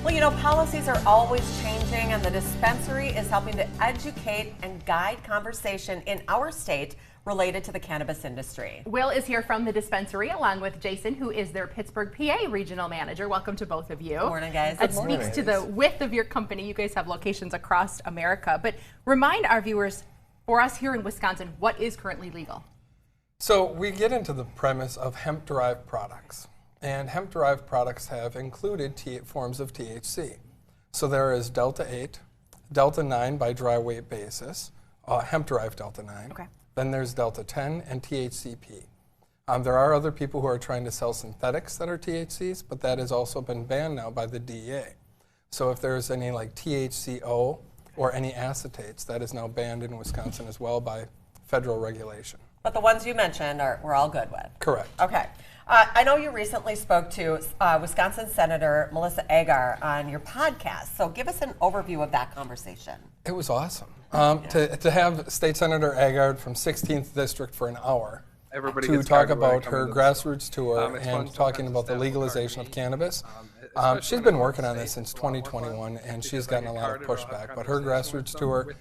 Well, you know, policies are always changing, and the dispensary is helping to educate and guide conversation in our state related to the cannabis industry. Will is here from the dispensary along with Jason, who is their Pittsburgh, PA regional manager. Welcome to both of you. Good morning, guys. That speaks to the width of your company. You guys have locations across America, but remind our viewers, for us here in Wisconsin, what is currently legal? So we get into the premise of hemp-derived products. And hemp-derived products have included forms of THC. So there is Delta-8, Delta-9 by dry weight basis, hemp-derived Delta-9. Okay. Then there's Delta-10 and THCP. There are other people who are trying to sell synthetics that are THCs, but that has also been banned now by the DEA. So if there's any like THCO or any acetates, that is now banned in Wisconsin as well by federal regulation. But the ones you mentioned we're all good with. Correct. Okay. I know you recently spoke to Wisconsin Senator Melissa Agard on your podcast, so give us an overview of that conversation. It was awesome. To have State Senator Agard from 16th District for an hour to talk about her grassroots tour and talking about the legalization of cannabis. She's been working on this since 2021, and she's gotten a lot of pushback. But her grassroots tour,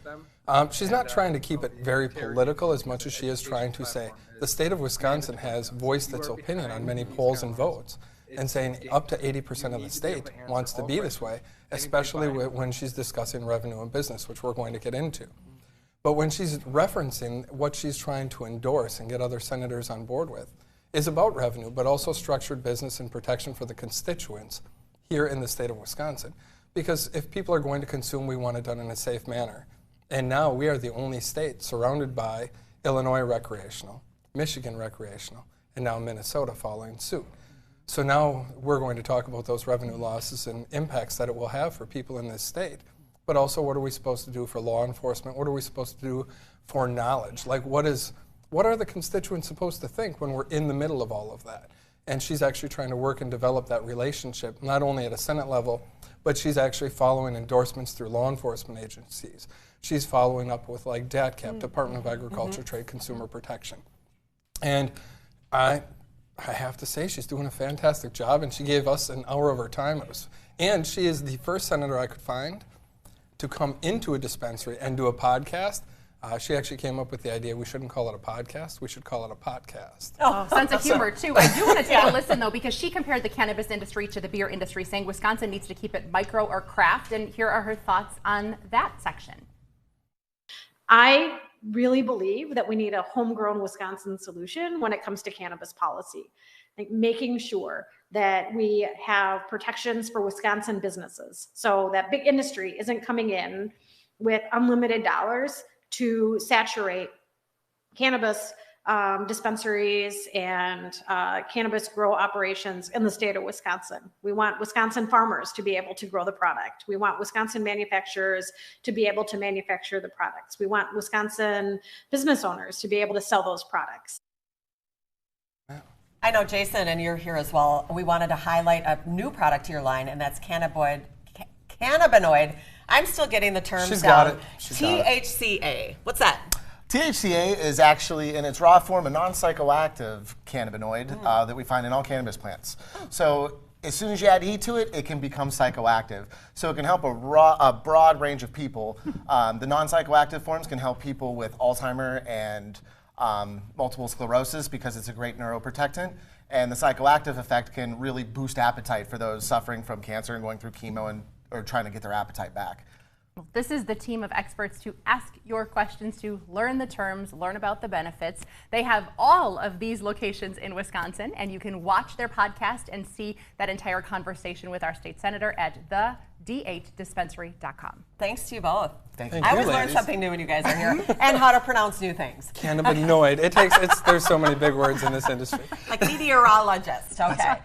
she's not trying to keep it very political as much as she is trying to say the state of Wisconsin has voiced its opinion on many polls and votes, and saying up to 80% of the state wants to be this way, especially when she's discussing revenue and business, which we're going to get into. But when she's referencing what she's trying to endorse and get other senators on board with is about revenue, but also structured business and protection for the constituents here in the state of Wisconsin. Because if people are going to consume, we want it done in a safe manner. And now we are the only state surrounded by Illinois recreational, Michigan recreational, and now Minnesota following suit. So now we're going to talk about those revenue losses and impacts that it will have for people in this state. But also, what are we supposed to do for law enforcement? What are we supposed to do for knowledge? Like, what are the constituents supposed to think when we're in the middle of all of that? And she's actually trying to work and develop that relationship, not only at a Senate level, but she's actually following endorsements through law enforcement agencies. She's following up with like DATCAP, Department of Agriculture, Trade, Consumer Protection. And I have to say, she's doing a fantastic job, and she gave us an hour of her time. And she is the first senator I could find to come into a dispensary and do a podcast. She actually came up with the idea we shouldn't call it a podcast, we should call it a podcast. Oh, sense of humor, too. I do want to take a listen, though, because she compared the cannabis industry to the beer industry, saying Wisconsin needs to keep it micro or craft, and here are her thoughts on that section. I really believe that we need a homegrown Wisconsin solution when it comes to cannabis policy, like making sure that we have protections for Wisconsin businesses so that big industry isn't coming in with unlimited dollars to saturate cannabis dispensaries and cannabis grow operations in the state of Wisconsin. We want Wisconsin farmers to be able to grow the product. We want Wisconsin manufacturers to be able to manufacture the products. We want Wisconsin business owners to be able to sell those products. I know, Jason, and you're here as well. We wanted to highlight a new product to your line, and that's cannabinoid. I'm still getting the terms She's down. got it. THCA. What's that? THCA is actually, in its raw form, a non-psychoactive cannabinoid that we find in all cannabis plants. So as soon as you add E to it, it can become psychoactive. So it can help a broad range of people. The non-psychoactive forms can help people with Alzheimer's and multiple sclerosis because it's a great neuroprotectant. And the psychoactive effect can really boost appetite for those suffering from cancer and going through chemo or trying to get their appetite back. This is the team of experts to ask your questions, to learn the terms, learn about the benefits. They have all of these locations in Wisconsin, and you can watch their podcast and see that entire conversation with our state senator at the d8dispensary.com. Thanks to you both. Thank you. I always learn something new when you guys are here, and how to pronounce new things. Cannabinoid. There's so many big words in this industry. Like meteorologist, okay.